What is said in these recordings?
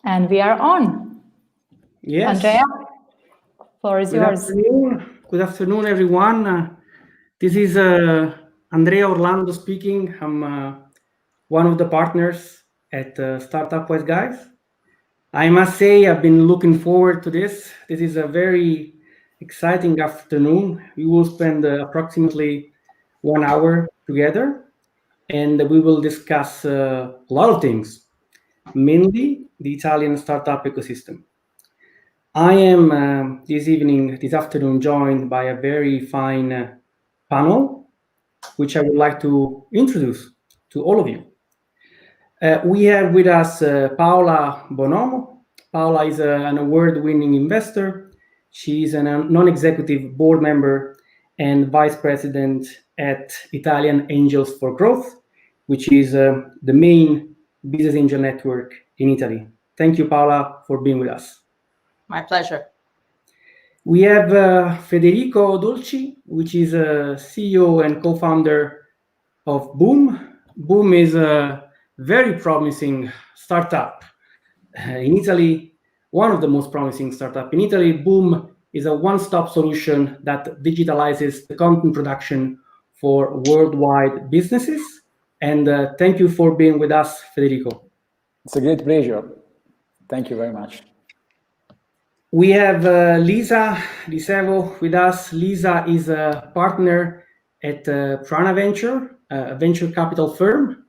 And we are on. Yes. Andrea, floor is yours. Good afternoon, everyone. This is Andrea Orlando speaking. I'm one of the partners at Startup Wise Guys. I must say I've been looking forward to this. This is a very exciting afternoon. We will spend approximately 1 hour together, and we will discuss a lot of things, mainly the Italian startup ecosystem. I am this afternoon, joined by a very fine panel, which I would like to introduce to all of you. We have with us Paola Bonomo. Paola is an award-winning investor. She is a non-executive board member and vice president at Italian Angels for Growth, which is the main business angel network in Italy. Thank you, Paola, for being with us. My pleasure. We have Federico Dolci, which is a CEO and co-founder of Boom. Boom is a very promising startup in Italy, one of the most promising startups in Italy. Boom is a one-stop solution that digitalizes the content production for worldwide businesses. And thank you for being with us, Federico. It's a great pleasure. Thank you very much. We have Lisa di Sevo with us. Lisa is a partner at Prana Venture, a venture capital firm.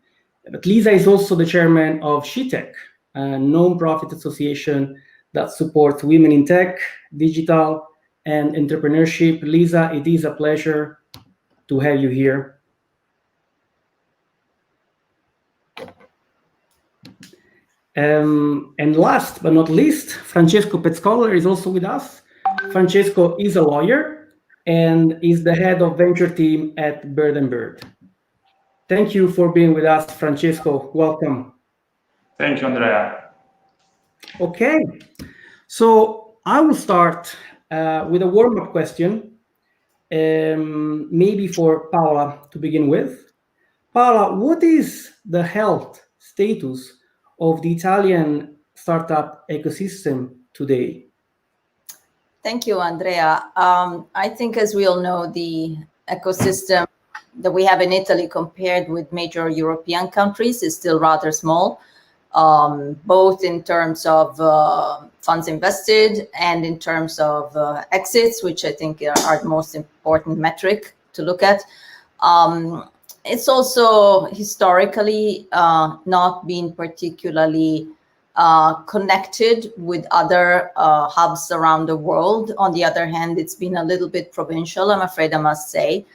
But Lisa is also the chairman of SheTech, a non-profit association that supports women in tech, digital, and entrepreneurship. Lisa, it is a pleasure to have you here. And last but not least, Francesco Pezcoller is also with us. Francesco is a lawyer and is the head of venture team at Bird & Bird. Thank you for being with us, Francesco. Welcome. Thank you, Andrea. Okay, so I will start with a warm-up question, maybe for Paola to begin with. Paola, what is the health status of the Italian startup ecosystem today? Thank you, Andrea. I think, as we all know, the ecosystem that we have in Italy compared with major European countries is still rather small, both in terms of funds invested and in terms of exits, which I think are the most important metric to look at. It's also historically not been particularly connected with other hubs around the world. On the other hand, it's been a little bit provincial, I'm afraid I must say.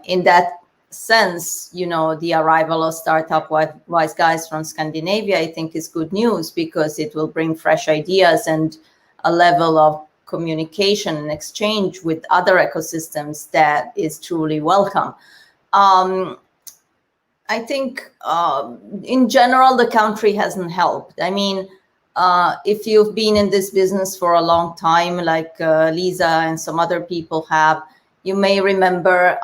In that sense, you know, the arrival of Startup Wise Guys from Scandinavia, I think, is good news because it will bring fresh ideas and a level of communication and exchange with other ecosystems that is truly welcome. I think in general, the country hasn't helped. I mean, if you've been in this business for a long time, like Lisa and some other people have, you may remember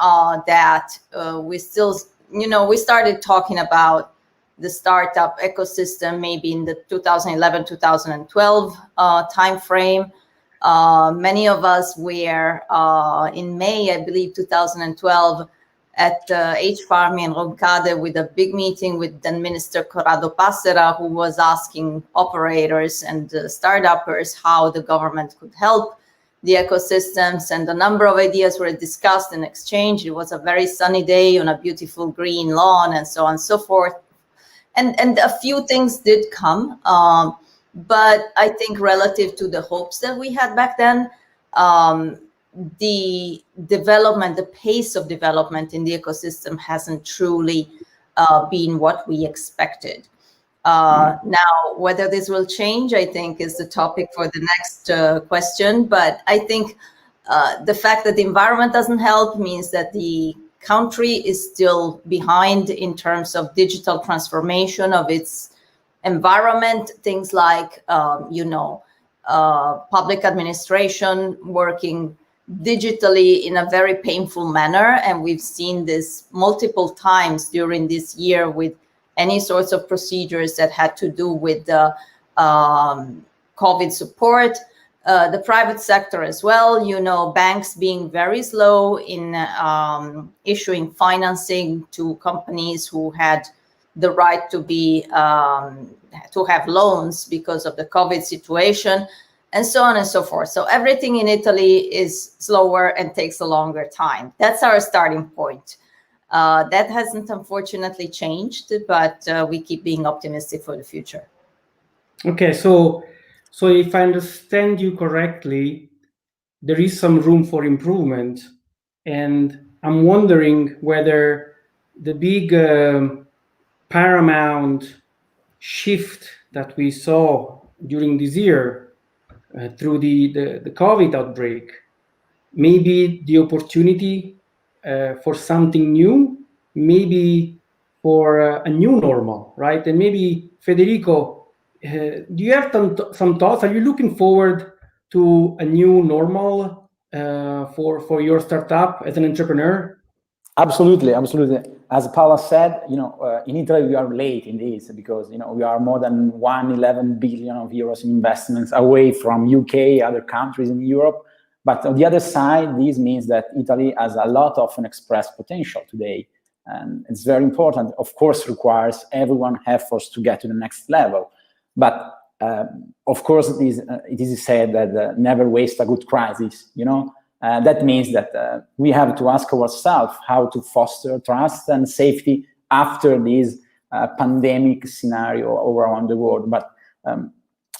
that we still, you know, we started talking about the startup ecosystem maybe in the 2011-2012 timeframe. Many of us were in May, I believe, 2012, at H-Farm in Roncade with a big meeting with then Minister Corrado Passera, who was asking operators and startuppers how the government could help the ecosystems, and a number of ideas were discussed and exchanged. It was a very sunny day on a beautiful green lawn and so on and so forth. And a few things did come, but I think relative to the hopes that we had back then, the development, the pace of development in the ecosystem hasn't truly been what we expected. Now, whether this will change, I think, is the topic for the next question. But I think the fact that the environment doesn't help means that the country is still behind in terms of digital transformation of its environment. Things like, you know, public administration working digitally in a very painful manner. And we've seen this multiple times during this year with any sorts of procedures that had to do with COVID support. The private sector as well, you know, banks being very slow in issuing financing to companies who had the right to be to have loans because of the COVID situation, and so on and so forth. So everything in Italy is slower and takes a longer time. That's our starting point. That hasn't unfortunately changed, but we keep being optimistic for the future. Okay, so if I understand you correctly, there is some room for improvement, and I'm wondering whether the big paramount shift that we saw during this year through the COVID outbreak, maybe the opportunity for something new, maybe for a new normal, right? And maybe Federico, do you have some thoughts? Are you looking forward to a new normal for your startup as an entrepreneur? Absolutely, absolutely. As Paola said, you know, in Italy we are late in this because, you know, we are more than 111 billion of euros in investments away from UK, other countries in Europe. But on the other side, this means that Italy has a lot of unexpressed potential today. And it's very important, of course, requires everyone efforts to get to the next level. But of course, it is said that never waste a good crisis, you know. That means that we have to ask ourselves how to foster trust and safety after this pandemic scenario all around the world. But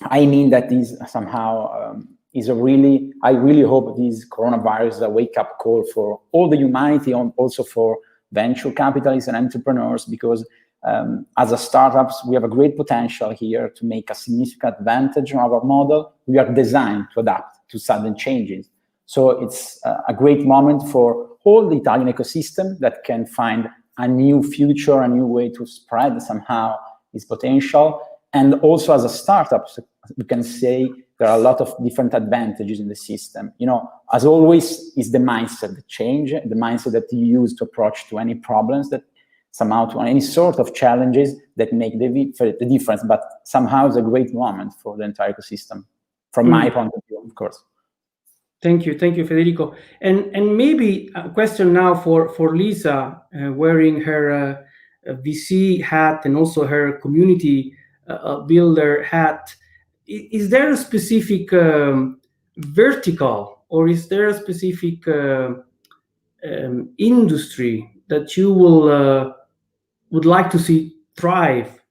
I mean that this somehow is a really, I really hope this coronavirus is a wake-up call for all the humanity, and also for venture capitalists and entrepreneurs, because as a startups, we have a great potential here to make a significant advantage of our model. We are designed to adapt to sudden changes. So it's a great moment for all the Italian ecosystem that can find a new future, a new way to spread somehow its potential. And also as a startup, we can say there are a lot of different advantages in the system. You know, as always, is the mindset that change, the mindset that you use to approach to any problems that somehow to any sort of challenges that make the difference. But somehow it's a great moment for the entire ecosystem, from my point of view, of course. Thank you, Federico. And maybe a question now for Lisa, wearing her VC hat and also her community builder hat. Is there a specific vertical, or is there a specific industry that you would like to see thrive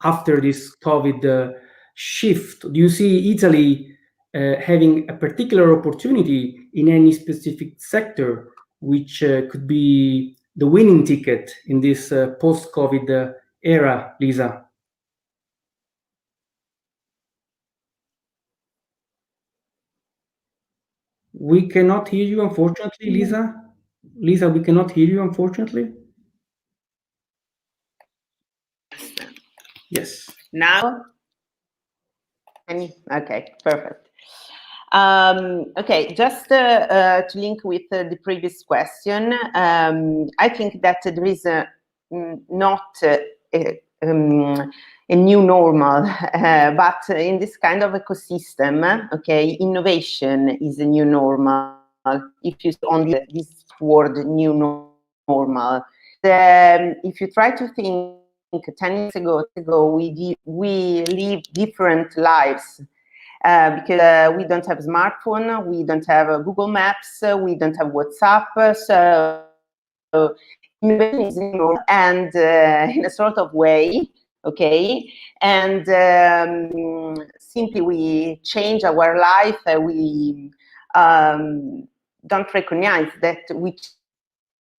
after this COVID shift? Do you see Italy having a particular opportunity in any specific sector, which could be the winning ticket in this post-COVID era, Lisa? We cannot hear you, unfortunately, Lisa. Lisa, we cannot hear you, unfortunately. Yes. Now? Okay, perfect. Okay, just to link with the previous question, I think that there is not a new normal, but in this kind of ecosystem, okay, innovation is a new normal. If you only this word new normal, if you try to think 10 years ago, we live different lives because we don't have smartphone, we don't have Google Maps, we don't have WhatsApp, so innovation is new, and in a sort of way, okay, and simply we change our life, we don't recognize that we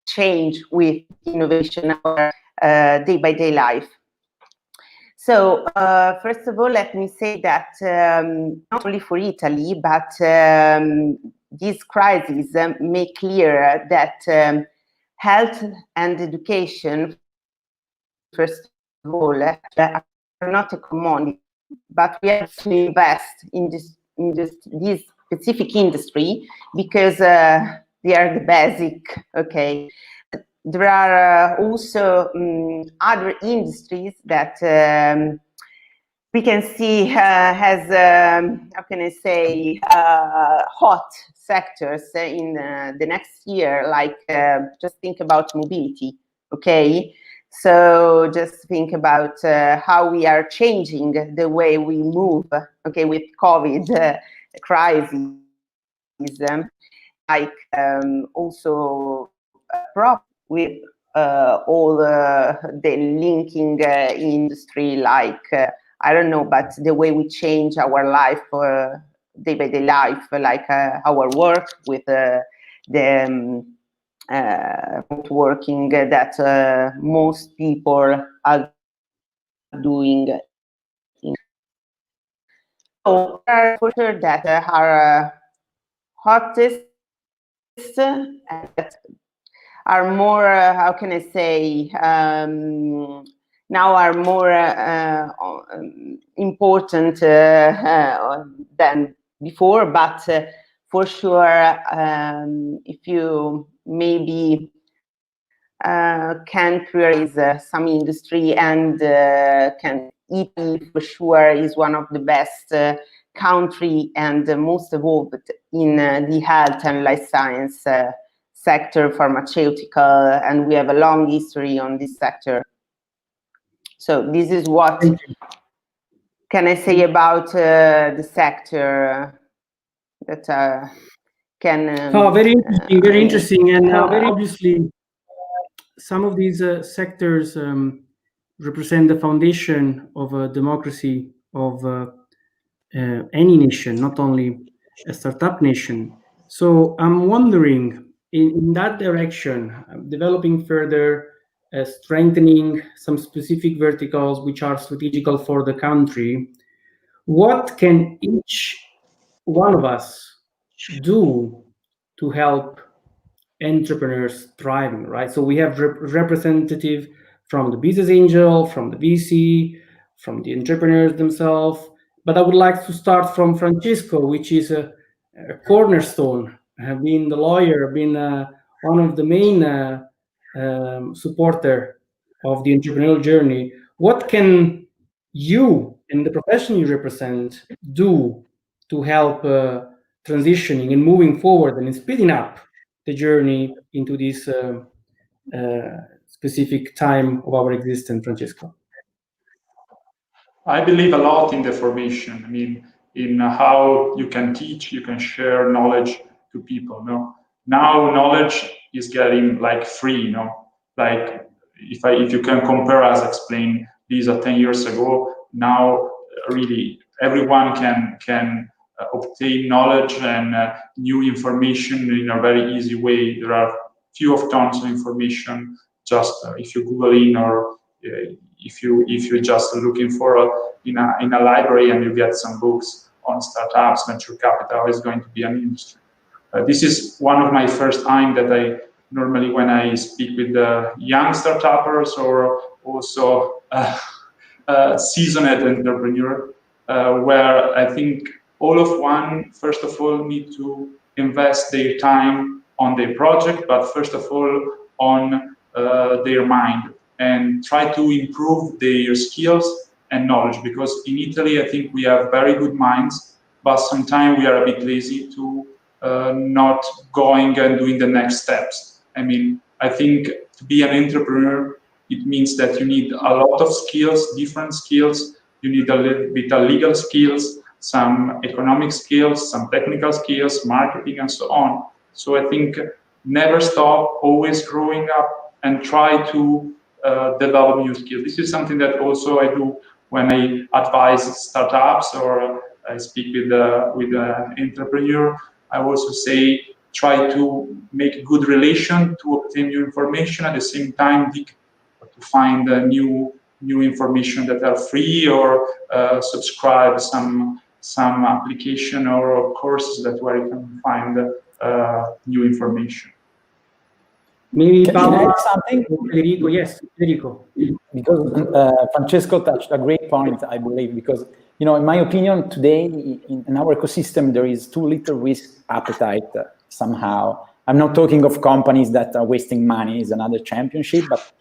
change with innovation our day-by-day life. So first of all, let me say that not only for Italy, but this crisis make clear that health and education, first of all, are not a commodity, but we have to invest in this specific industry because they are the basic, okay. There are also other industries that we can see has, how can I say, hot sectors in the next year, like just think about mobility, okay? So just think about how we are changing the way we move, okay, with COVID crisis, like also with all the linking industry, like I don't know, but the way we change our life, day by day life, like our work with the working that most people are doing. So for sure that are hottest and are more, how can I say, now are more important than before, but for sure, if you maybe can prioritize some industry, and can Italy for sure is one of the best country and most evolved in the health and life science sector, pharmaceutical, and we have a long history on this sector. So this is what can I say about the sector that can. Very interesting, and very obviously, some of these sectors represent the foundation of a democracy of any nation, not only a startup nation. So I'm wondering, in that direction, developing further, strengthening some specific verticals which are strategical for the country, what can each one of us do to help entrepreneurs thriving, right? So we have representative from the business angel, from the VC, from the entrepreneurs themselves. But I would like to start from Francesco, which is a cornerstone, have been the lawyer, been one of the main supporter of the entrepreneurial journey. What can you and the profession you represent do to help transitioning and moving forward and speeding up the journey into this specific time of our existence, Francesco? I believe a lot in the formation. I mean, in how you can teach, you can share knowledge to people. No, now knowledge is getting like free. You know, like if you can compare, as explained Lisa 10 years ago, now really everyone can obtain knowledge and new information in a very easy way. There are few of tons of information just if you Google in, or if you're just looking for in a library and you get some books on startups, venture capital is going to be an industry. This is one of my first time that I normally, when I speak with the young startuppers or also seasoned entrepreneur, where I think all of one, first of all, need to invest their time on their project, but first of all on their mind, and try to improve their skills and knowledge, because in Italy I think we have very good minds, but sometimes we are a bit lazy to not going and doing the next steps. I mean, I think to be an entrepreneur, it means that you need a lot of skills, different skills. You need a little bit of legal skills, some economic skills, some technical skills, marketing, and so on. So I think never stop, always growing up, and try to develop new skills. This is something that also I do when I advise startups or I speak with an entrepreneur. I also say try to make good relation to obtain new information, at the same time to find new information that are free, or subscribe some application or courses that where you can find new information. Maybe Paola, something? Federico, yes, Federico. Because Francesco touched a great point, I believe, because, you know, in my opinion, today in our ecosystem, there is too little risk appetite somehow. I'm not talking of companies that are wasting money, is another championship, but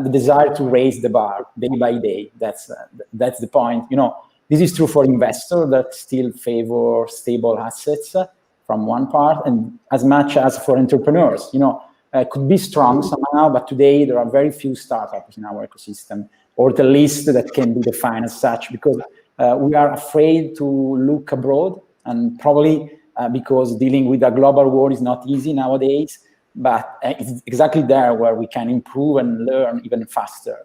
the desire to raise the bar day by day, that's the point. You know, This is true for investors that still favor stable assets from one part, and as much as for entrepreneurs. Could be strong somehow, but today there are very few startups in our ecosystem, or at least that can be defined as such, because we are afraid to look abroad, and probably because dealing with a global war is not easy nowadays, but it's exactly there where we can improve and learn even faster.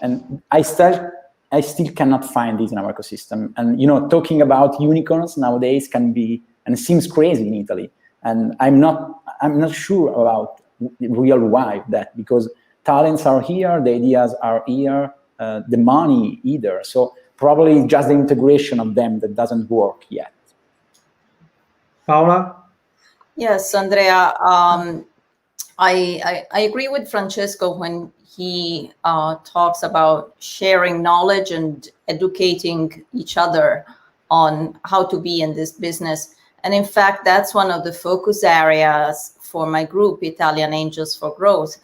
And I still cannot find this in our ecosystem. And talking about unicorns nowadays can be, and it seems crazy in Italy. And I'm not sure about real why that, because talents are here, the ideas are here, the money either. So probably just the integration of them that doesn't work yet. Paola? Yes, Andrea, I agree with Francesco when he talks about sharing knowledge and educating each other on how to be in this business. And in fact, that's one of the focus areas for my group, Italian Angels for Growth.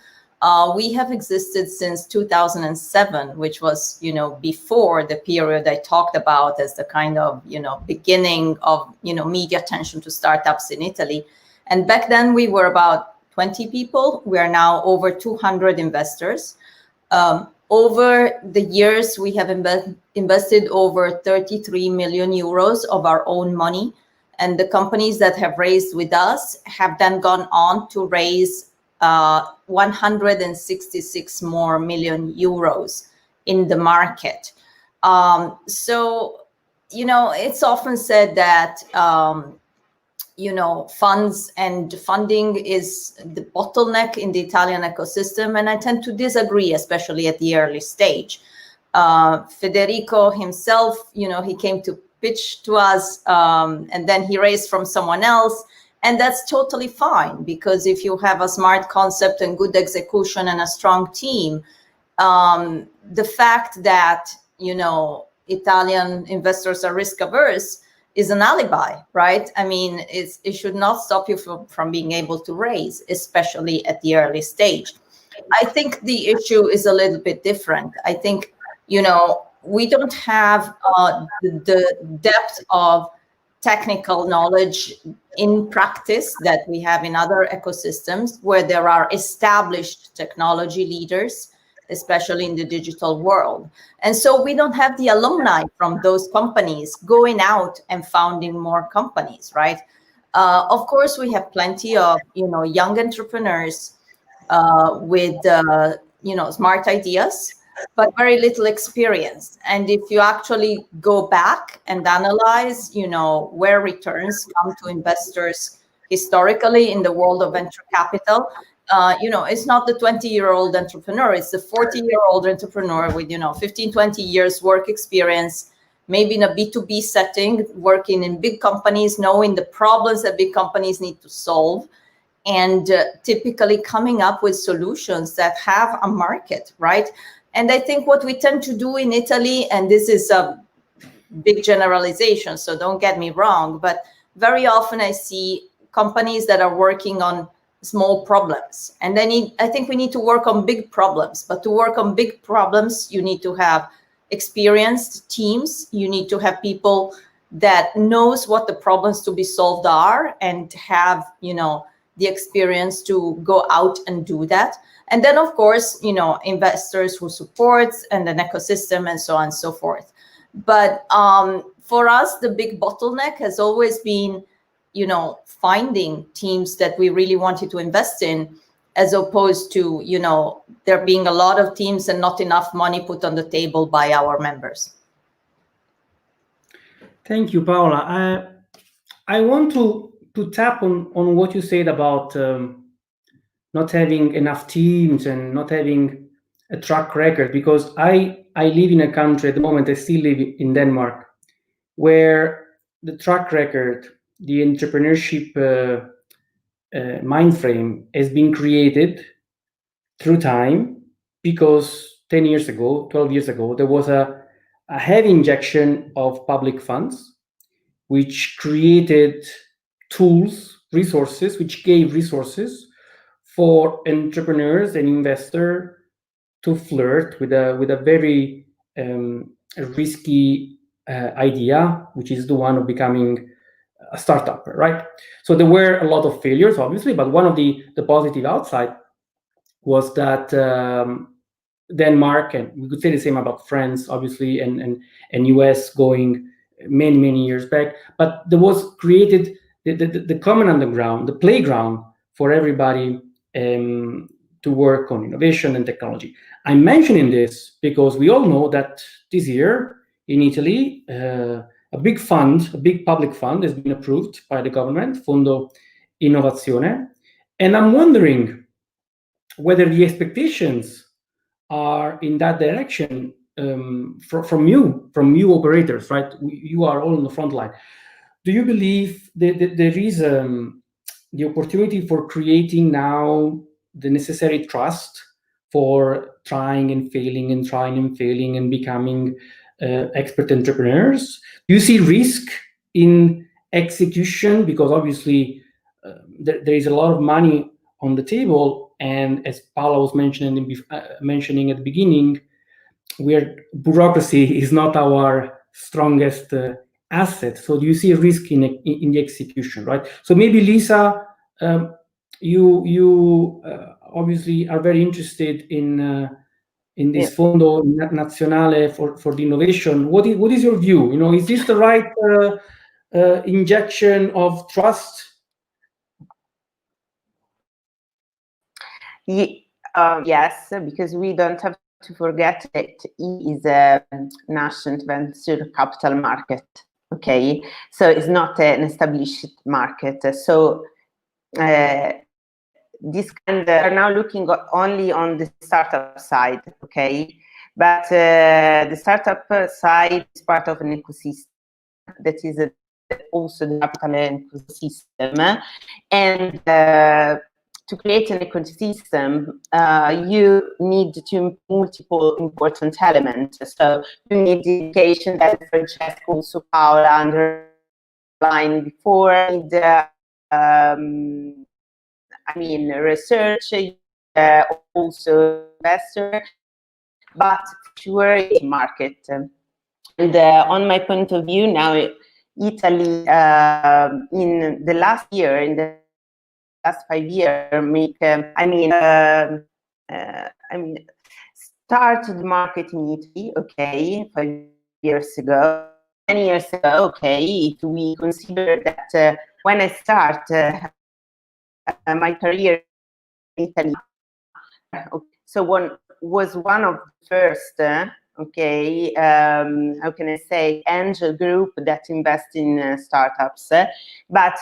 We have existed since 2007, which was, before the period I talked about as the kind of, beginning of, media attention to startups in Italy. And back then we were about 20 people. We are now over 200 investors. Over the years, we have invested over 33 million euros of our own money. And the companies that have raised with us have then gone on to raise 166 more million euros in the market. So, it's often said that, funds and funding is the bottleneck in the Italian ecosystem. And I tend to disagree, especially at the early stage. Federico himself, he came to pitch to us, and then he raised from someone else. And that's totally fine, because if you have a smart concept and good execution and a strong team, the fact that, Italian investors are risk averse is an alibi, right? I mean, it should not stop you from being able to raise, especially at the early stage. I think the issue is a little bit different. I think, we don't have the depth of technical knowledge in practice that we have in other ecosystems where there are established technology leaders, especially in the digital world. And so we don't have the alumni from those companies going out and founding more companies, right? Of course, we have plenty of, young entrepreneurs with, smart ideas, but very little experience. And if you actually go back and analyze, where returns come to investors historically in the world of venture capital, it's not the 20-year-old entrepreneur, it's the 40-year-old entrepreneur with, 15, 20 years work experience, maybe in a B2B setting, working in big companies, knowing the problems that big companies need to solve, and typically coming up with solutions that have a market, right? And I think what we tend to do in Italy, and this is a big generalization, so don't get me wrong, but very often I see companies that are working on small problems. And then I think we need to work on big problems. But to work on big problems, you need to have experienced teams. You need to have people that knows what the problems to be solved are and have, the experience to go out and do that. And then, of course, investors who support and an ecosystem and so on and so forth. But for us, the big bottleneck has always been, finding teams that we really wanted to invest in, as opposed to, there being a lot of teams and not enough money put on the table by our members. Thank you, Paola. I want to tap on what you said about not having enough teams and not having a track record, because I live in a country at the moment, I still live in Denmark, where the track record, the entrepreneurship mind frame has been created through time, because 10 years ago, 12 years ago, there was a heavy injection of public funds, which created tools, resources, which gave resources for entrepreneurs and investors to flirt with a very risky idea, which is the one of becoming a startup, right? So there were a lot of failures, obviously, but one of the positive outside was that Denmark, and we could say the same about France, obviously, and US going many years back, but there was created the common underground, the playground for everybody to work on innovation and technology. I'm mentioning this because we all know that this year in Italy, a big public fund has been approved by the government, Fondo Innovazione, and I'm wondering whether the expectations are in that direction from you operators, right? You are all on the front line. Do you believe that there is the opportunity for creating now the necessary trust for trying and failing and becoming expert entrepreneurs? Do you see risk in execution? Because obviously there is a lot of money on the table, and as Paola was mentioning at the beginning, bureaucracy is not our strongest asset. So do you see a risk in the execution, right? So maybe Lisa, you obviously are very interested in this Fondo Nazionale for the innovation. What is your view? Is this the right injection of trust? Yes, because we don't have to forget that it is a nascent venture capital market. Okay, so it's not an established market. So this are now looking only on the startup side. Okay, but the startup side is part of an ecosystem that is also the capital ecosystem, and to create an ecosystem, you need multiple important elements. So you need education that Francesco, also Paola underlined before. Research, also investor, but sure it's market. And on my point of view, now Italy in the last 5 years, started the market in Italy, okay, 5 years ago, 10 years ago, okay, if we consider that when I start my career in Italy, so was one of the first, how can I say, angel group that invest in startups, but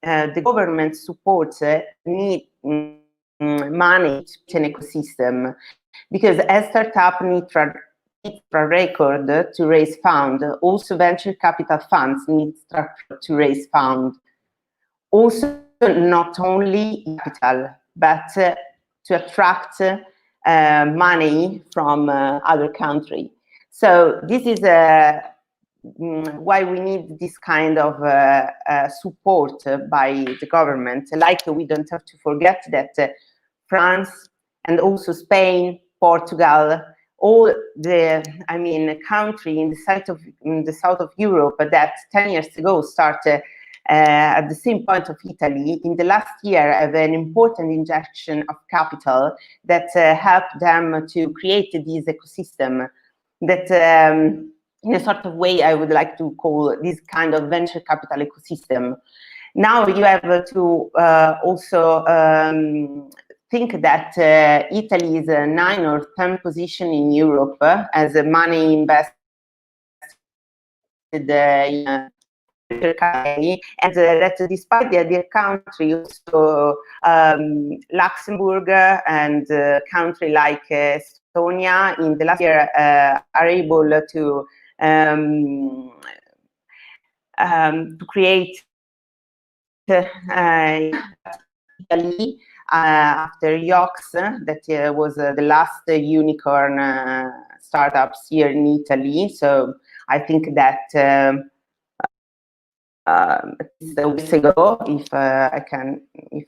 the government supports need money to an ecosystem, because a startup needs a record to raise fund. Also, venture capital funds need structure to raise fund. Also, not only capital, but to attract money from other countries. So this is why we need this kind of support by the government. Like, we don't have to forget that France and also Spain, Portugal, all the country in the south of Europe that 10 years ago started at the same point of Italy, in the last year have an important injection of capital that helped them to create this ecosystem that in a sort of way I would like to call this kind of venture capital ecosystem. Now you have to also think that Italy is a 9 or 10 position in Europe as a money invested in and that despite the other countries, also Luxembourg and country like Estonia in the last year are able to create Italy after Yox, that was the last unicorn startups here in Italy. So I think that weeks ago, if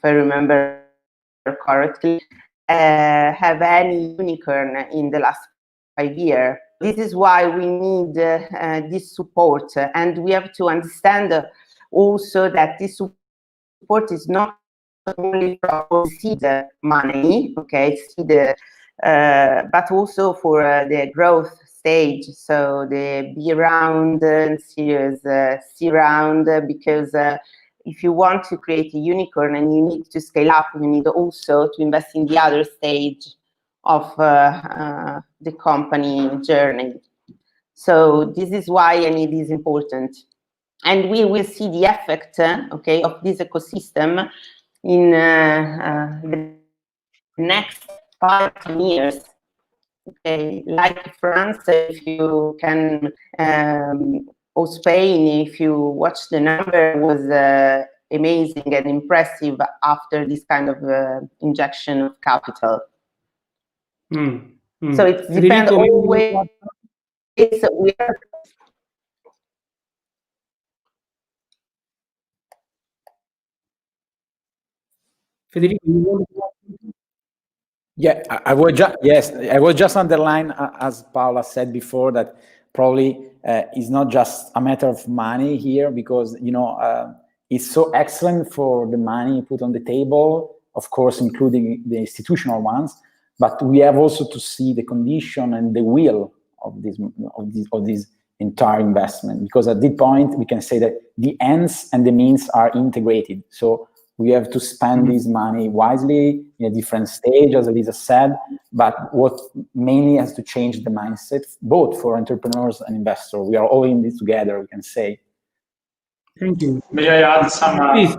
I remember correctly, have any unicorn in the last 5 years. this is why we need this support, and we have to understand also that this support is not only for seed money, okay, but also for the growth stage, so the B round and Series C round, because if you want to create a unicorn and you need to scale up, you need also to invest in the other stage of the company journey. So this is why it is important. And we will see the effect, okay, of this ecosystem in the next 5 years. Okay, like France, if you can, or Spain, if you watch the number, was amazing and impressive after this kind of injection of capital. So it depends always. Federico, you want to... Yeah, I was just underline, as Paola said before, that probably it's not just a matter of money here, because it's so excellent for the money put on the table, of course, including the institutional ones, but we have also to see the condition and the will of this entire investment, because at this point we can say that the ends and the means are integrated. So we have to spend this money wisely in a different stage, as Elisa said, but what mainly has to change the mindset, both for entrepreneurs and investors. We are all in this together, we can say. Thank you. May I add some Please,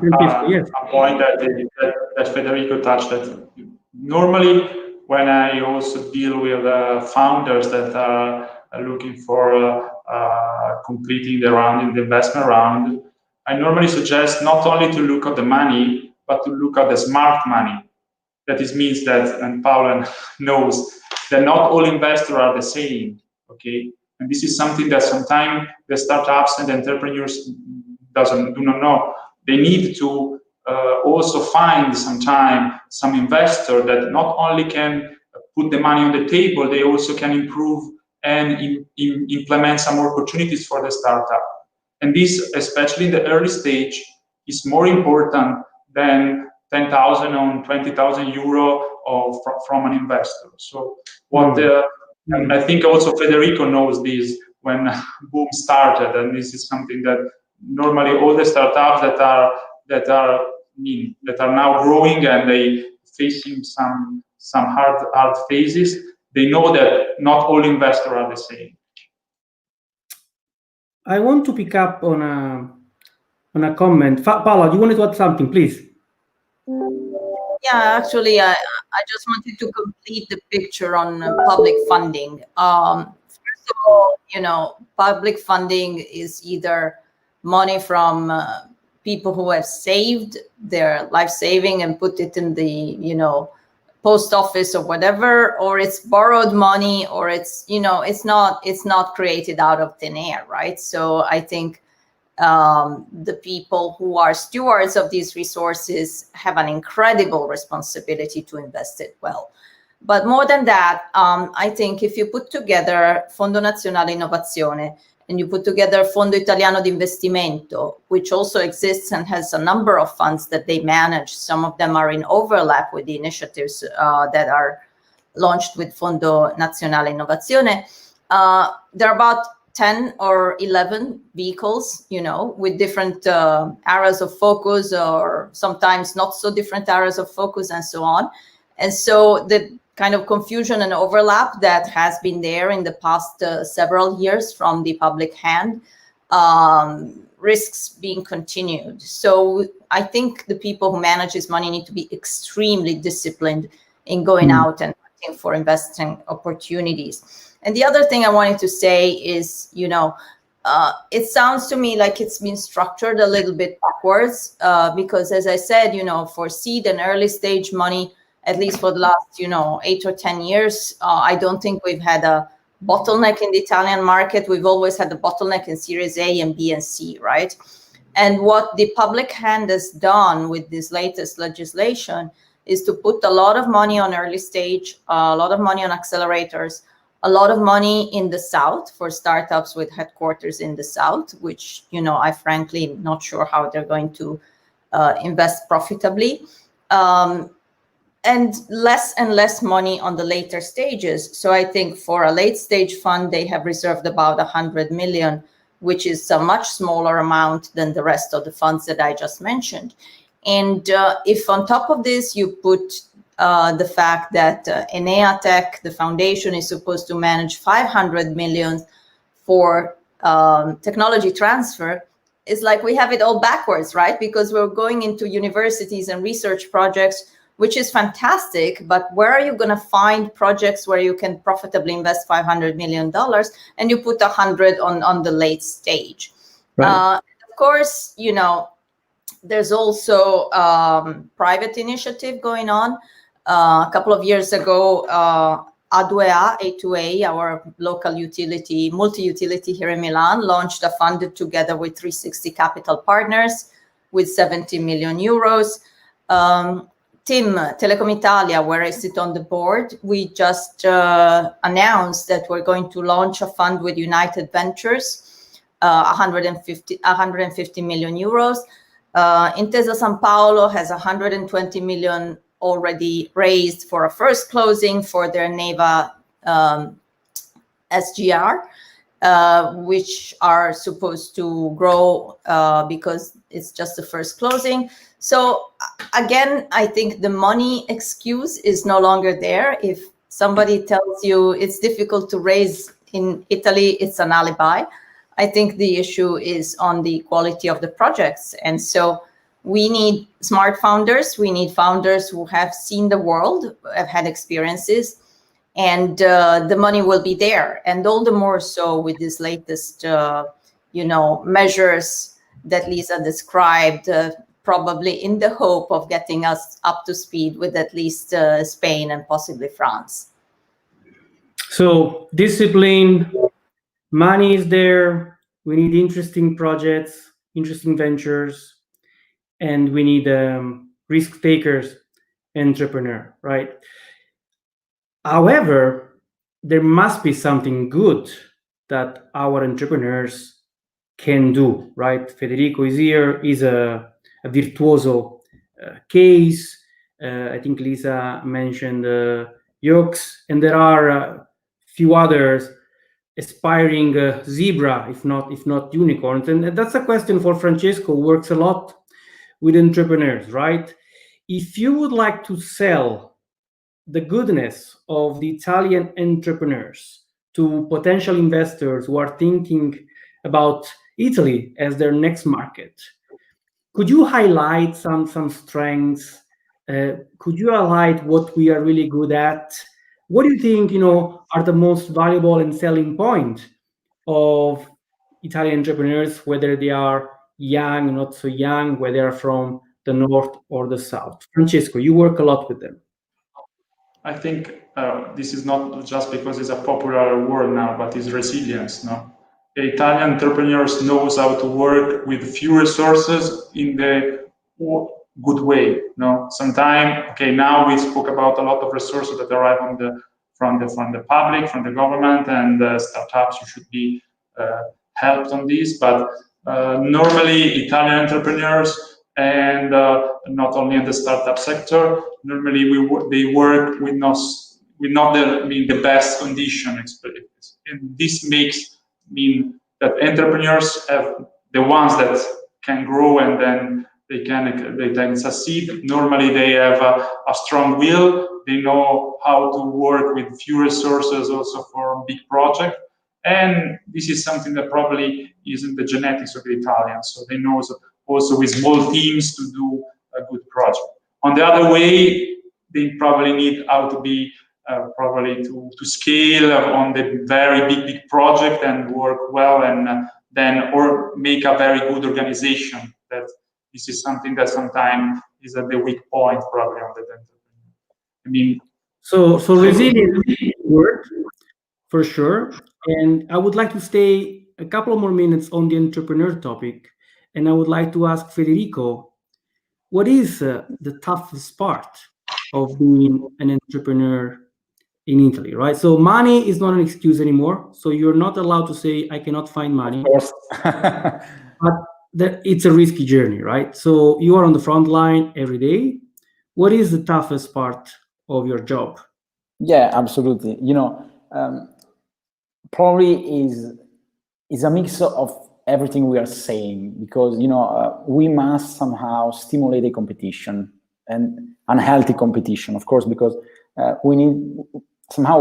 yes. a point that Federico touched? That normally, when I also deal with founders that are looking for completing the investment round, I normally suggest not only to look at the money, but to look at the smart money. That means that, and Paola knows, that not all investors are the same, okay? And this is something that sometimes the startups and the entrepreneurs do not know. They need to also find some investor that not only can put the money on the table, they also can improve and implement some opportunities for the startup. And this, especially in the early stage, is more important than 10,000 or 20,000 euro from an investor. So I think also Federico knows this when Boom started, and this is something that normally all the startups that are now growing and they facing some hard phases, they know that not all investors are the same. I want to pick up on a comment. Paola, you wanted to add something, please? Yeah, actually, I just wanted to complete the picture on public funding. First of all, public funding is either money from people who have saved their life saving and put it in the, post office or whatever, or it's borrowed money, or it's not created out of thin air, right? So I think the people who are stewards of these resources have an incredible responsibility to invest it well. But more than that, I think if you put together Fondo Nazionale Innovazione and you put together Fondo Italiano di Investimento, which also exists and has a number of funds that they manage, some of them are in overlap with the initiatives that are launched with Fondo Nazionale Innovazione, there are about 10 or 11 vehicles, with different areas of focus, or sometimes not so different areas of focus, and so on. And so the kind of confusion and overlap that has been there in the past several years from the public hand risks being continued. So I think the people who manage this money need to be extremely disciplined in going out and looking for investing opportunities. And the other thing I wanted to say is, it sounds to me like it's been structured a little bit backwards because, as I said, for seed and early stage money, at least for the last, 8 or 10 years, I don't think we've had a bottleneck in the Italian market. We've always had the bottleneck in Series A and B and C, right? And what the public hand has done with this latest legislation is to put a lot of money on early stage, a lot of money on accelerators, a lot of money in the South for startups with headquarters in the South, which, you know, I frankly not sure how they're going to invest profitably. And less money on the later stages. So I think for a late stage fund, they have reserved about 100 million, which is a much smaller amount than the rest of the funds that I just mentioned. And if on top of this, you put the fact that Enea Tech, the foundation, is supposed to manage 500 million for technology transfer, it's like we have it all backwards, right? Because we're going into universities and research projects, which is fantastic, but where are you going to find projects where you can profitably invest $500 million and you put 100 on the late stage? Right. Of course, you know, there's also private initiative going on. A couple of years ago, A2A, our local utility, multi-utility here in Milan, launched a fund together with 360 Capital Partners with 70 million euros. TIM, Telecom Italia, where I sit on the board, we just announced that we're going to launch a fund with United Ventures, 150 million euros. Intesa San Paolo has 120 million already raised for a first closing for their Neva SGR, which are supposed to grow because it's just the first closing. So again, I think the money excuse is no longer there. If somebody tells you it's difficult to raise in Italy, it's an alibi. I think the issue is on the quality of the projects. And so we need smart founders. We need founders who have seen the world, have had experiences, and the money will be there. And all the more so with this latest, measures that Lisa described, probably in the hope of getting us up to speed with at least Spain and possibly France. So discipline, money is there. We need interesting projects, interesting ventures, and we need risk takers, entrepreneur, right? However, there must be something good that our entrepreneurs can do, right? Federico is here, is a virtuoso case. I think Lisa mentioned yolks, and there are a few others aspiring zebra, if not unicorns. And that's a question for Francesco, who works a lot with entrepreneurs, right? If you would like to sell the goodness of the Italian entrepreneurs to potential investors who are thinking about Italy as their next market, could you highlight some strengths? Could you highlight what we are really good at? What do you think, are the most valuable and selling point of Italian entrepreneurs, whether they are young, not so young, whether they are from the north or the south? Francesco, you work a lot with them. I think this is not just because it's a popular word now, but it's resilience. No, the Italian entrepreneurs knows how to work with few resources in the good way. No, sometimes now we spoke about a lot of resources that arrive from the public, from the government, and startups. You should be helped on this, but normally Italian entrepreneurs, and not only in the startup sector, normally they work with not the best condition experience, and this mean that entrepreneurs have the ones that can grow and then they can succeed. Normally they have a strong will. They know how to work with few resources also for big projects. And this is something that probably isn't the genetics of the Italians. So they know also with small teams to do a good project. On the other way, they probably need how to be probably to scale on the very big project and work well, and then or make a very good organization. That this is something that sometimes is at the weak point probably on the entrepreneur. I mean, so resilient word for sure. And I would like to stay a couple more minutes on the entrepreneur topic. And I would like to ask Federico, what is the toughest part of being an entrepreneur in Italy, right? So money is not an excuse anymore. So you're not allowed to say, I cannot find money. Of course. But it's a risky journey, right? So you are on the front line every day. What is the toughest part of your job? Yeah, absolutely. Probably is a mix of everything we are saying, because we must somehow stimulate a competition, and unhealthy competition, of course, because we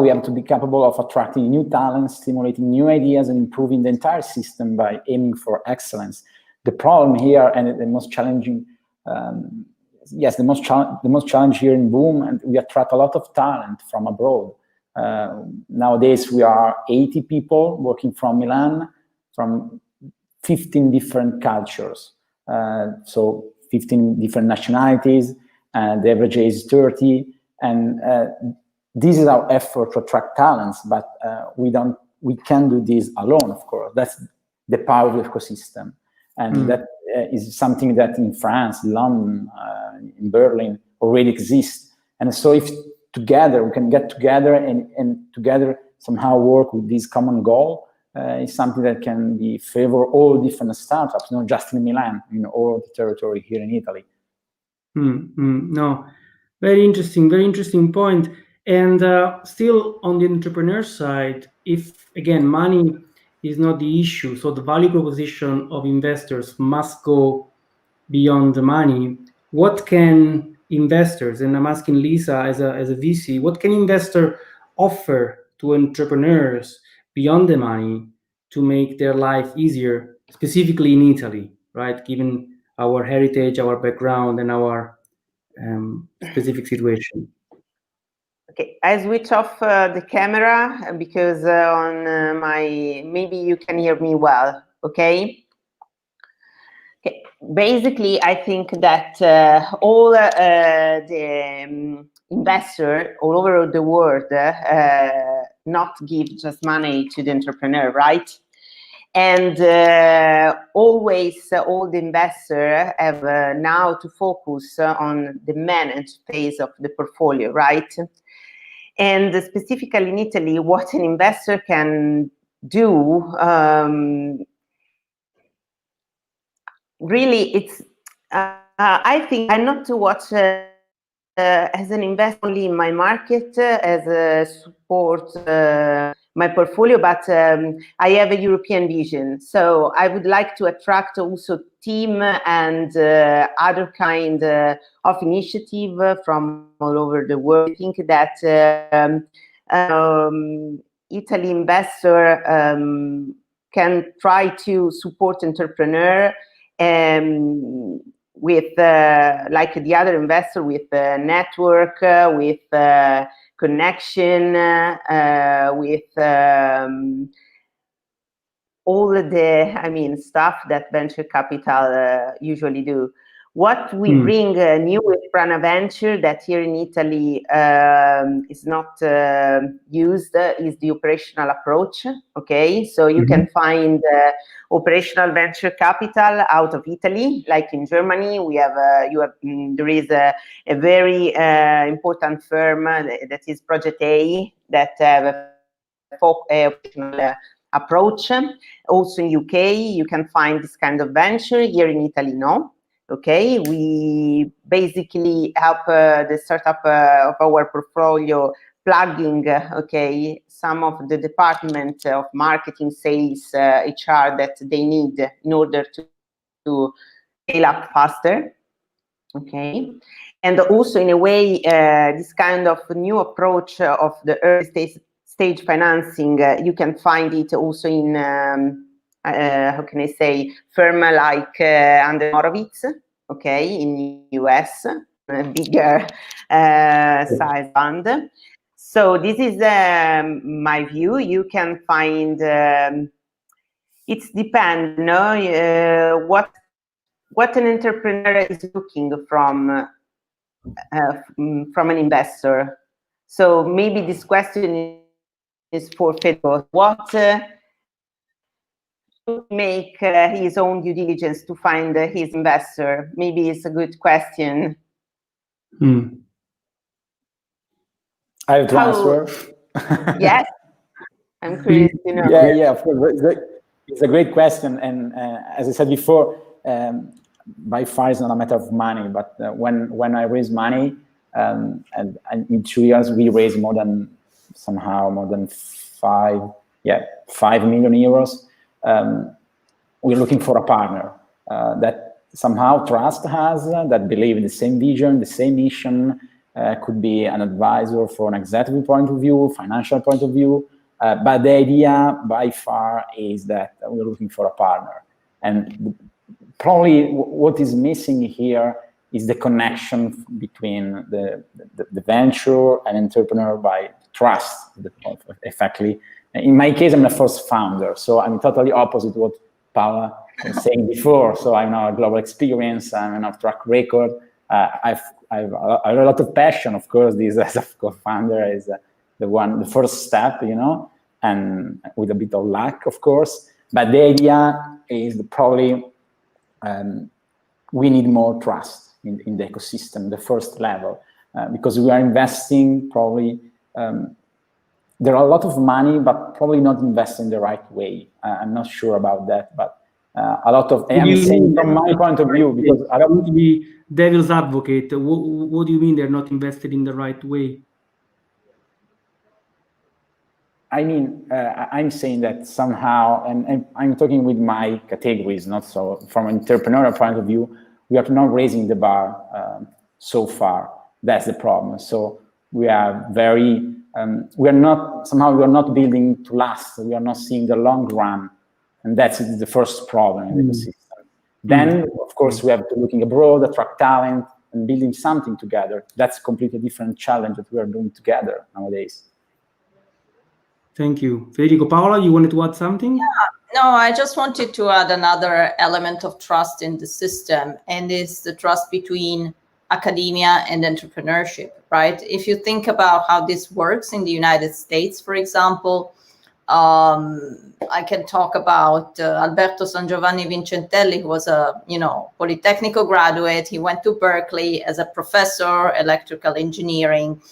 have to be capable of attracting new talents, stimulating new ideas, and improving the entire system by aiming for excellence. The problem here, and the most challenging, the most challenge here in Boom, and we attract a lot of talent from abroad. Nowadays, we are 80 people working from Milan, from 15 different cultures. So 15 different nationalities, and the average age is 30. And this is our effort to attract talents, but we can't do this alone, of course. That's the power of the ecosystem. And that is something that in France, London, in Berlin already exists. And so if together we can get together and together somehow work with this common goal, is something that can be favor all different startups, not just in Milan, all the territory here in Italy. No, very interesting point. And still on the entrepreneur side, if again money is not the issue, so the value proposition of investors must go beyond the money. What can investors, and I'm asking Lisa as a VC, what can investor offer to entrepreneurs beyond the money to make their life easier, specifically in Italy, right? Given our heritage, our background, and our specific situation. Okay, I switch off the camera because on maybe you can hear me well, okay? Okay, basically, I think that all the investors all over the world not give just money to the entrepreneur, right? And always all the investors have now to focus on the managed phase of the portfolio, right? And specifically in Italy, what an investor can do, really, it's, I think I'm not to watch as an investor only in my market, as a support my portfolio, but I have a European vision. So I would like to attract also team and other kind of initiative from all over the world. I think that Italy investor can try to support entrepreneur with like the other investor, with network, with connection, with all the stuff that venture capital usually do. What we bring new with Prana Venture that here in Italy is not used is the operational approach. Okay, so you can find operational venture capital out of Italy, like in Germany. We have there is a very important firm that is Project A that have a operational approach. Also in UK, you can find this kind of venture. Here in Italy, no. Okay, we basically help the startup of our portfolio plugging, okay, some of the department of marketing, sales, HR that they need in order to scale up faster. Okay, and also in a way, this kind of new approach of the early stage financing, you can find it also in how can I say, firm like Andrea Horowitz, okay, in US, a bigger size fund. So this is my view. You can find it depends, no, what an entrepreneur is looking from an investor. So maybe this question is for Federico. What make his own due diligence to find his investor? Maybe it's a good question. I have to answer. Yes, I'm curious to know. Yeah, of course. It's a great question, and as I said before, by far it's not a matter of money. But when I raise money, and in 2 years we raised more than 5 million euros. We're looking for a partner that somehow trust us, that believe in the same vision, the same mission. Could be an advisor for an executive point of view, financial point of view. But the idea by far is that we're looking for a partner. And probably what is missing here is the connection between the venture and entrepreneur by trust, effectively. In my case, I'm the first founder, so I'm totally opposite what Paola was saying before. So I know a global experience, I have a track record. I have a lot of passion, of course. This as a co-founder is the first step, and with a bit of luck, of course. But the idea is probably we need more trust in the ecosystem, the first level, because we are investing probably. There are a lot of money, but probably not invested in the right way. I'm not sure about that, but a lot of. I'm saying from my point of view, because I don't want to be devil's advocate. What do you mean they're not invested in the right way? I mean, I'm saying that somehow, and I'm talking with my categories, not so from an entrepreneurial point of view, we are not raising the bar so far. That's the problem. So we are very, we are not building to last. We are not seeing the long run. And that's the first problem in the ecosystem. Then, of course, we have to looking abroad, attract talent, and building something together. That's a completely different challenge that we are doing together nowadays. Thank you. Federico, Paola, you wanted to add something? Yeah, no, I just wanted to add another element of trust in the system, and it's the trust between academia and entrepreneurship, right? If you think about how this works in the United States, for example, I can talk about Alberto San Giovanni Vincentelli, who was a Politecnico graduate. He went to Berkeley as a professor, electrical engineering,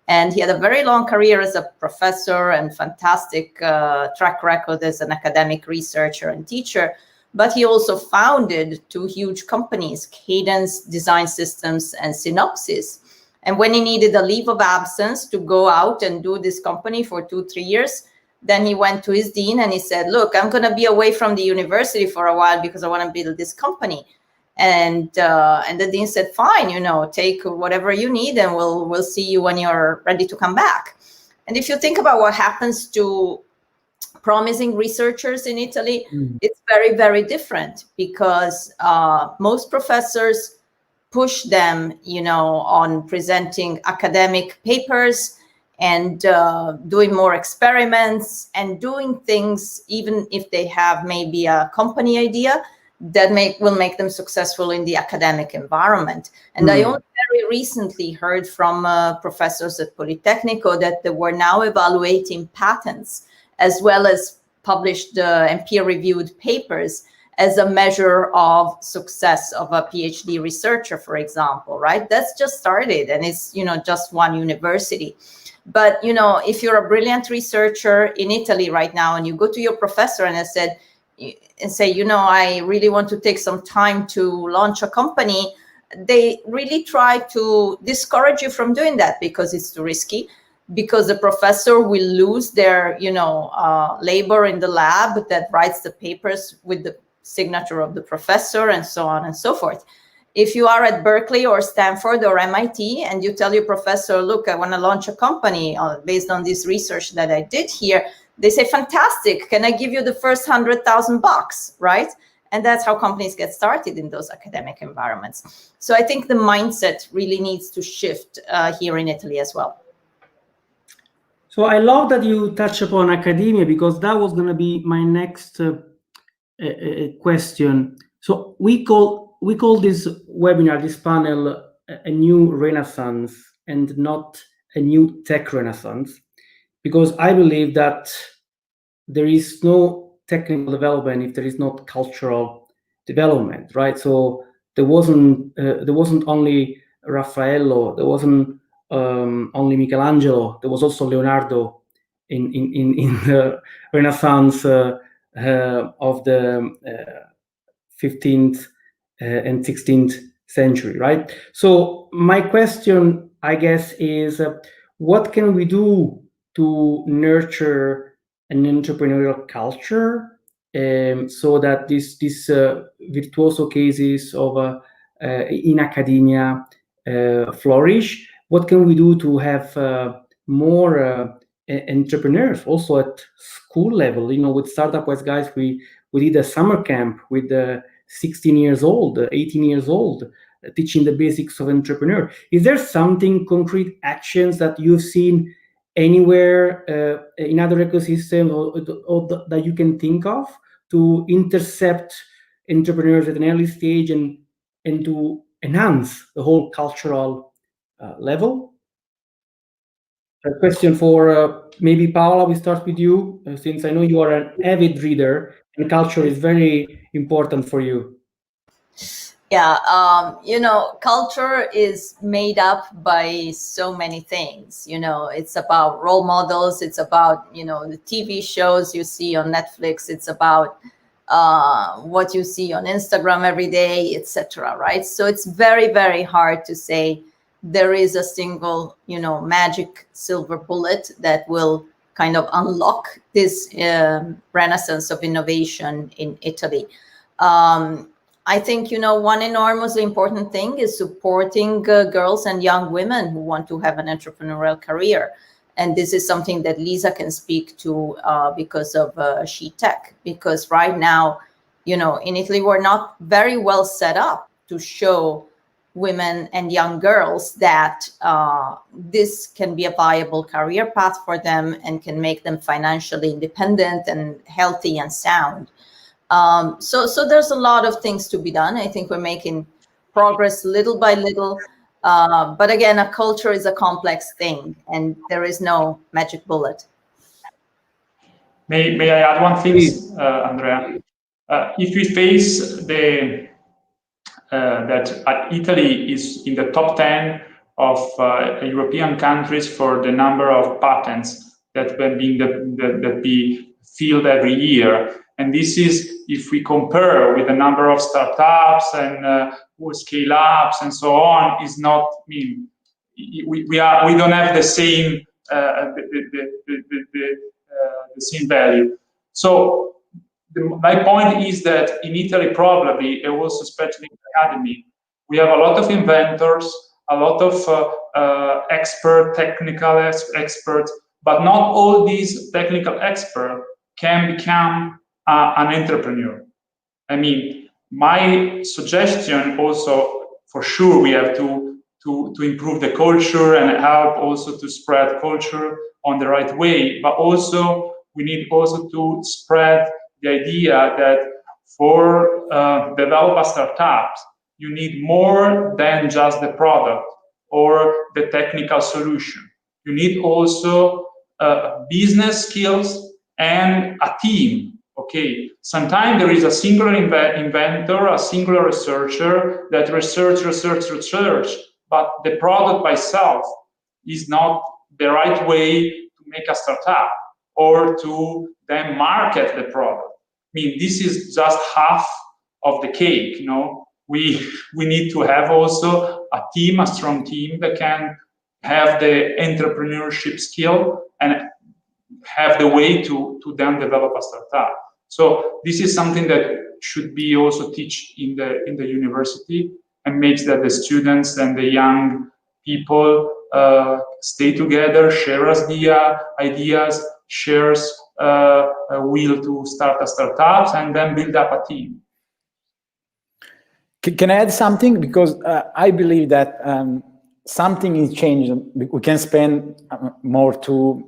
and he had a very long career as a professor and fantastic track record as an academic researcher and teacher. But he also founded two huge companies, Cadence Design Systems and Synopsys. And when he needed a leave of absence to go out and do this company for 2-3 years, then he went to his dean and he said, look, I'm going to be away from the university for a while because I want to build this company. And the dean said, fine, take whatever you need and we'll see you when you're ready to come back. And if you think about what happens to promising researchers in Italy, it's very, very different, because most professors push them, on presenting academic papers and doing more experiments and doing things, even if they have maybe a company idea that will make them successful in the academic environment. And I only very recently heard from professors at Politecnico that they were now evaluating patents as well as published and peer-reviewed papers as a measure of success of a PhD researcher, for example, right? That's just started, and it's, just one university. But, if you're a brilliant researcher in Italy right now and you go to your professor and say, I really want to take some time to launch a company, they really try to discourage you from doing that because it's too risky, because the professor will lose their, labor in the lab that writes the papers with the signature of the professor, and so on and so forth. If you are at Berkeley or Stanford or MIT and you tell your professor, look, I want to launch a company based on this research that I did here, they say, fantastic, can I give you the first $100,000, right? And that's how companies get started in those academic environments. So I think the mindset really needs to shift here in Italy as well. So I love that you touch upon academia, because that was going to be my next question. So we call this webinar, this panel, a new renaissance and not a new tech renaissance, because I believe that there is no technical development if there is not cultural development, right? So there wasn't only Raffaello, there wasn't only Michelangelo. There was also Leonardo in the Renaissance of the 15th and 16th century, right? So my question, I guess, is what can we do to nurture an entrepreneurial culture so that these virtuoso cases of in academia flourish? What can we do to have more entrepreneurs also at school level? You know, with Startup West guys, we did a summer camp with 16 years old, 18 years old, teaching the basics of entrepreneur. Is there something concrete actions that you've seen anywhere in other ecosystems or that you can think of to intercept entrepreneurs at an early stage and to enhance the whole cultural level? A question for maybe Paola, we start with you, since I know you are an avid reader and culture is very important for you. Yeah, you know, culture is made up by so many things. You know, it's about role models. It's about, you know, the TV shows you see on Netflix. It's about what you see on Instagram every day, etc. Right? So it's very, very hard to say there is a single, you know, magic silver bullet that will kind of unlock this renaissance of innovation in Italy. I think, you know, one enormously important thing is supporting girls and young women who want to have an entrepreneurial career. And this is something that Lisa can speak to because of She Tech. Because right now, you know, in Italy, we're not very well set up to show women and young girls that this can be a viable career path for them and can make them financially independent and healthy and sound. So there's a lot of things to be done. I think we're making progress little by little. But again, a culture is a complex thing and there is no magic bullet. May I add one thing, Andrea? If we face that Italy is in the top 10 of European countries for the number of patents that be filed every year. And this is, if we compare with the number of startups and scale ups and so on, is not, I mean, we don't have the same the same value. So my point is that in Italy, probably, and also especially in the academy, we have a lot of inventors, a lot of technical experts, but not all these technical experts can become an entrepreneur. I mean, my suggestion also, for sure, we have to improve the culture and help also to spread culture on the right way, but also we need also to spread the idea that for develop a startup, you need more than just the product or the technical solution. You need also business skills and a team. Okay, sometimes there is a singular inventor, a singular researcher that research, but the product by itself is not the right way to make a startup or to then market the product. I mean, this is just half of the cake, you know. We need to have also a team, a strong team that can have the entrepreneurship skill and have the way to then develop a startup. So this is something that should be also taught in the university and makes that the students and the young people stay together, share ideas, shares a will to start a startup and then build up a team. Can I add something? Because I believe that something is changing. We can spend more 2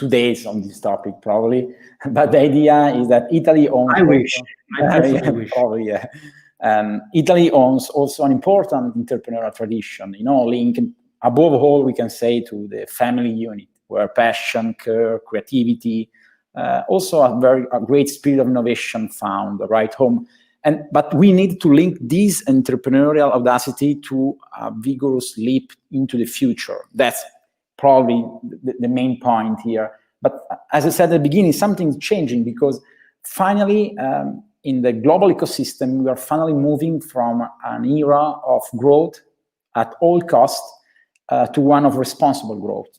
days on this topic probably, but the idea is that Italy owns. I wish. Probably, yeah. Italy owns also an important entrepreneurial tradition. You know, linked above all, we can say, to the family unit, where passion, care, creativity, also a great spirit of innovation found the right home. But we need to link this entrepreneurial audacity to a vigorous leap into the future. That's probably the main point here. But as I said at the beginning, something's changing because finally, in the global ecosystem, we are finally moving from an era of growth at all costs to one of responsible growth.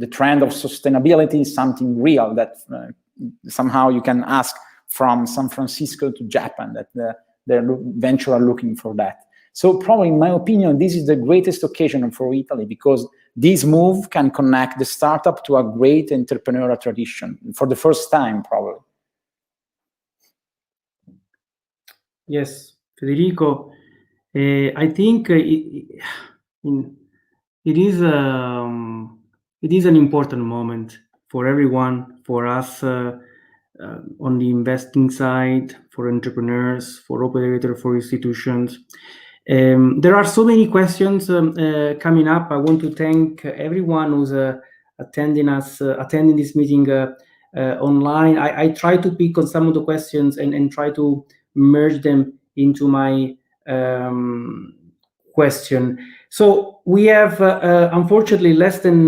The trend of sustainability is something real that somehow you can ask from San Francisco to Japan, that they're venture looking for that. So probably, in my opinion, this is the greatest occasion for Italy because this move can connect the startup to a great entrepreneurial tradition for the first time, probably. Yes, Federico, I think it is an important moment for everyone, for us on the investing side, for entrepreneurs, for operators, for institutions. There are so many questions coming up. I want to thank everyone who's attending this meeting online. I try to pick on some of the questions and try to merge them into my question. So we have unfortunately less than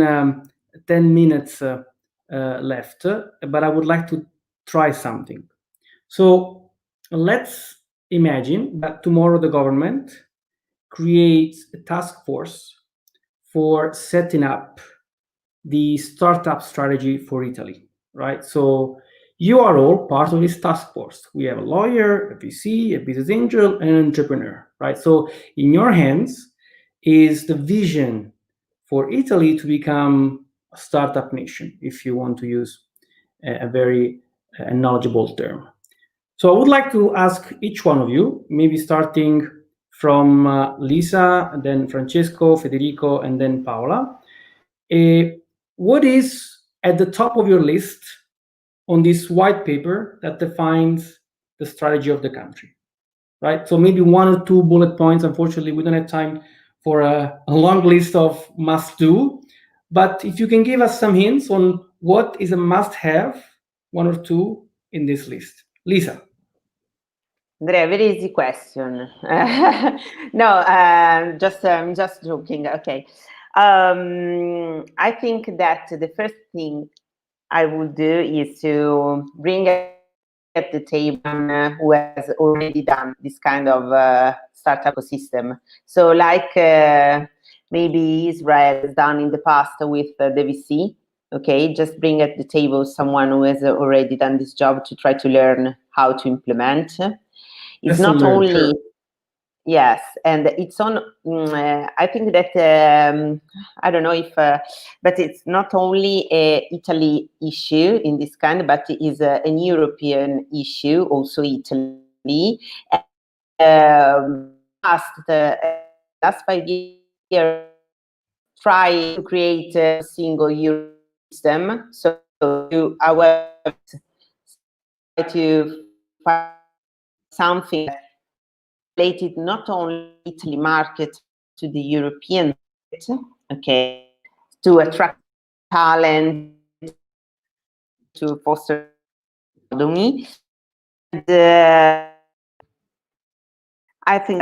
10 minutes left, but I would like to try something. So let's imagine that tomorrow the government creates a task force for setting up the startup strategy for Italy, right? So you are all part of this task force. We have a lawyer, a VC, a business angel, and an entrepreneur, right? So in your hands is the vision for Italy to become a startup nation, if you want to use a very knowledgeable term. So I would like to ask each one of you, maybe starting from Lisa, and then Francesco, Federico, and then Paola. What is at the top of your list on this white paper that defines the strategy of the country, right? So maybe 1 or 2 bullet points. Unfortunately, we don't have time for a long list of must-do, but if you can give us some hints on what is a must-have, 1 or 2 in this list. Lisa. Andrea, very easy question. No, I'm just joking. Okay. I think that the first thing I would do is to bring at the table who has already done this kind of startup ecosystem. So like maybe Israel has done in the past with the VC. Okay, just bring at the table someone who has already done this job to try to learn how to implement. It's not only, sure. Yes, and it's on, I think that, I don't know if, but it's not only a Italy issue in this kind, but it is an European issue, also Italy. Last 5 years, try to create a single Euro system. So our try to find something related not only Italy market to the European market, okay, to attract talent, to foster economy. And, I think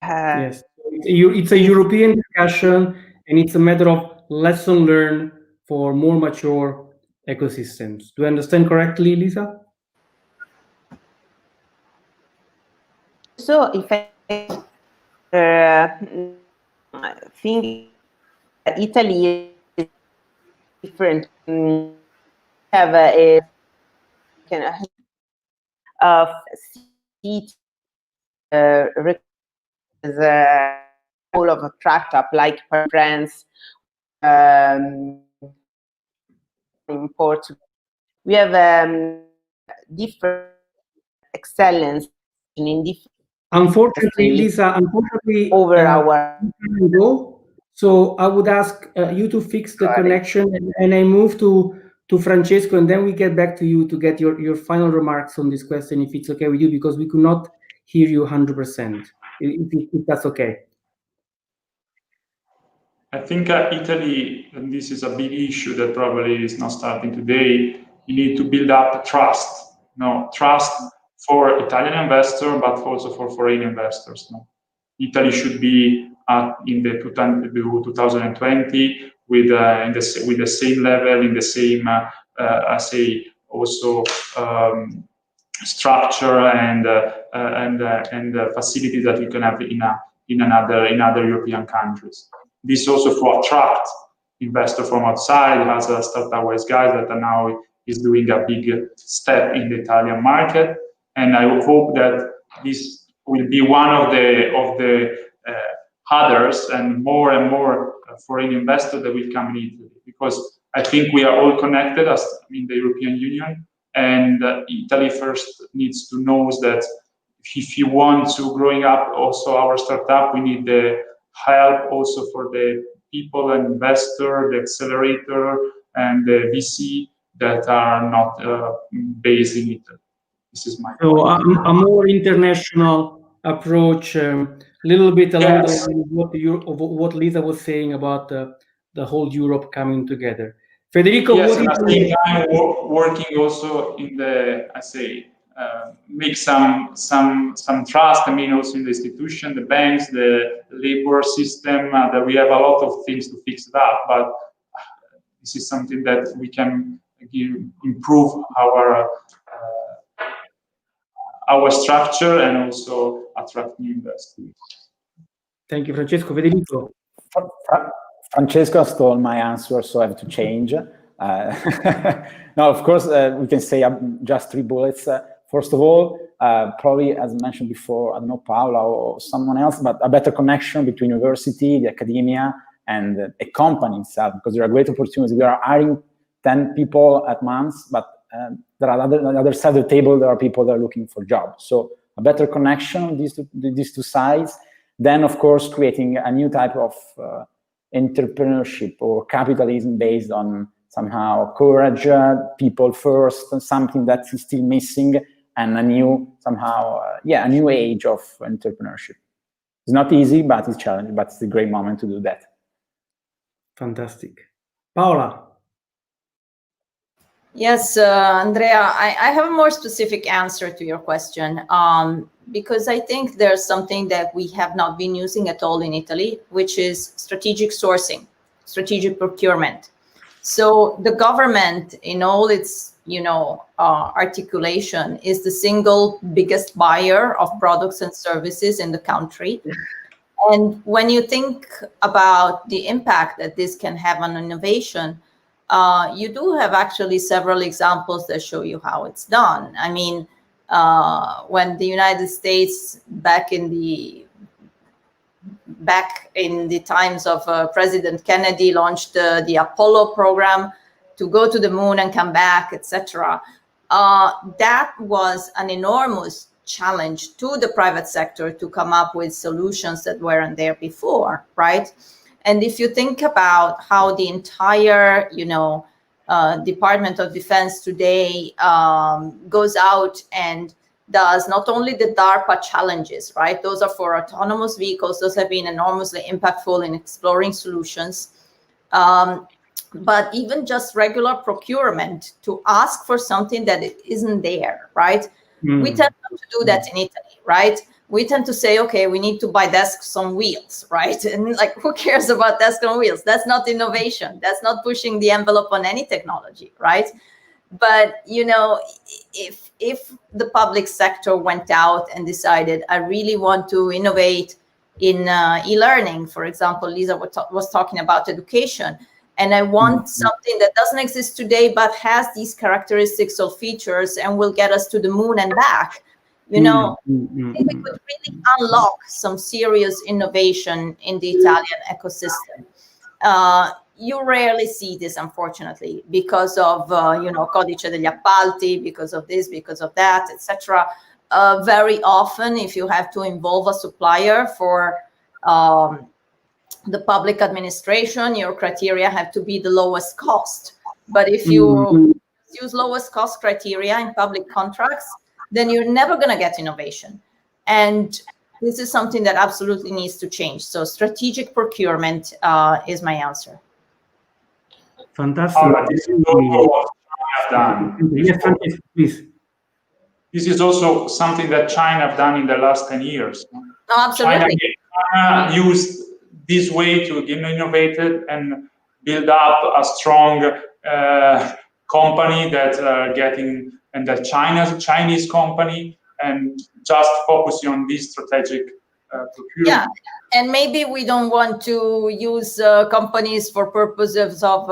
yes, it's a European discussion, and it's a matter of lesson learned for more mature ecosystems. Do I understand correctly, Lisa? So if I think Italy is different, have a seat all of a startup like France, in Portugal. We have different excellence in different. Unfortunately, Lisa, over our. So I would ask you to fix the connection, and I move to Francesco, and then we get back to you to get your final remarks on this question, if it's okay with you, because we could not hear you 100%, if that's okay. I think Italy, and this is a big issue that probably is not starting today, you need to build up trust. No, trust for Italian investors, but also for foreign investors. No? Italy should be in the 2020 with the same level, in the same I say also structure and facilities that you can have in other European countries. This also to attract investor from outside, as a Startup Wise guys that are now is doing a big step in the Italian market, and I hope that this will be one of the others and more foreign investors that will come in Italy, because I think we are all connected as in the European Union, and Italy first needs to know that if you want to growing up also our startup, we need the help also for the people and investor, the accelerator and the VC that are not based in Italy. This is my so point. a more international approach, a little bit along the lines of what Lisa was saying about the whole Europe coming together. Federico, yes, what and is at the same time working also in the make some trust. I mean, also in the institution, the banks, the labor system. That we have a lot of things to fix it up, but this is something that we can improve our structure and also attract new investors. Thank you, Francesco. Federico. Francesco stole my answer, so I have to change. No, of course, we can say just 3 bullets. First of all, probably, as mentioned before, I don't know, Paola or someone else, but a better connection between university, the academia, and a company itself, because there are great opportunities. We are hiring 10 people at once, but there are on the other side of the table, there are people that are looking for jobs. So a better connection on these two sides. Then, of course, creating a new type of entrepreneurship or capitalism based on somehow courage, people first, something that is still missing, and a new a new age of entrepreneurship. It's not easy, but it's challenging, but it's a great moment to do that. Fantastic. Paola. Yes, Andrea, I have a more specific answer to your question, because I think there's something that we have not been using at all in Italy, which is strategic sourcing, strategic procurement. So the government, in all its articulation, is the single biggest buyer of products and services in the country. And when you think about the impact that this can have on innovation, you do have actually several examples that show you how it's done. I mean, when the United States back in the times of President Kennedy launched the Apollo program to go to the moon and come back, etc. That was an enormous challenge to the private sector to come up with solutions that weren't there before, right? And if you think about how the entire, Department of Defense today goes out and does not only the DARPA challenges, right? Those are for autonomous vehicles. Those have been enormously impactful in exploring solutions. But even just regular procurement to ask for something that it isn't there, right? We tend not to do that in Italy, right? We tend to say, okay, we need to buy desks on wheels, right? And like, who cares about desks on wheels? That's not innovation. That's not pushing the envelope on any technology, right? But, if the public sector went out and decided, I really want to innovate in e-learning, for example, Lisa was talking about education, and I want something that doesn't exist today, but has these characteristics or features and will get us to the moon and back, I think we could really unlock some serious innovation in the Italian ecosystem. You rarely see this, unfortunately, because of, Codice degli Appalti, because of this, because of that, etc. Very often, if you have to involve a supplier for the public administration, your criteria have to be the lowest cost. But if you use lowest cost criteria in public contracts, then you're never going to get innovation. And this is something that absolutely needs to change. So strategic procurement is my answer. Fantastic. This is also what China have done. Yes, Francesco, please. This is also something that China have done in the last 10 years. No, absolutely. Prana used this way to innovate it and build up a strong company that getting and the Chinese company, and just focusing on this strategic procurement. Yeah, and maybe we don't want to use companies for purposes of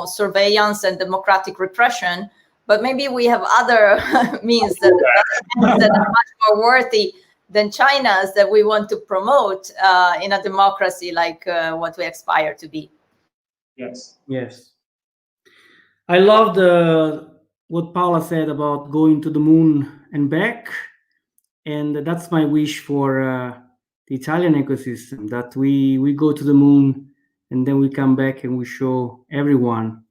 surveillance and democratic repression, but maybe we have other means that are much more worthy than China's that we want to promote in a democracy like what we aspire to be. Yes. Yes. I love what Paola said about going to the moon and back. And that's my wish for the Italian ecosystem, that we go to the moon and then we come back and we show everyone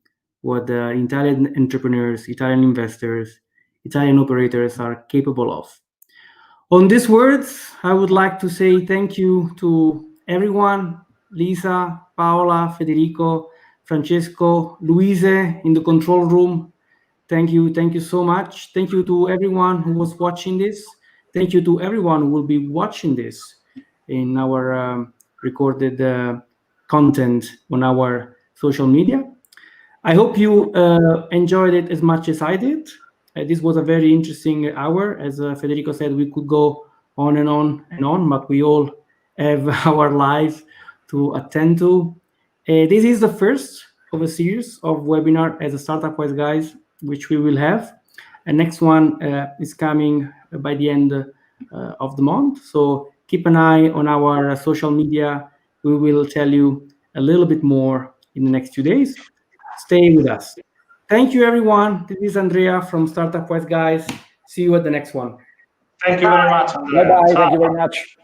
what the Italian entrepreneurs, Italian investors, Italian operators are capable of. On these words, I would like to say thank you to everyone, Lisa, Paola, Federico, Francesco, Luise in the control room. Thank you so much. Thank you to everyone who was watching this. Thank you to everyone who will be watching this in our recorded content on our social media. I hope you enjoyed it as much as I did. This was a very interesting hour. As Federico said, we could go on and on and on, but we all have our lives to attend to. This is the first of a series of webinar as a Startup Wise Guys, which we will have. And next one is coming by the end of the month. So keep an eye on our social media. We will tell you a little bit more in the next few days. Stay with us. Thank you, everyone. This is Andrea from Startup Wise Guys. See you at the next one. Thank you very much, Andrea. Bye-bye. Thank you very much.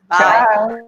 Bye.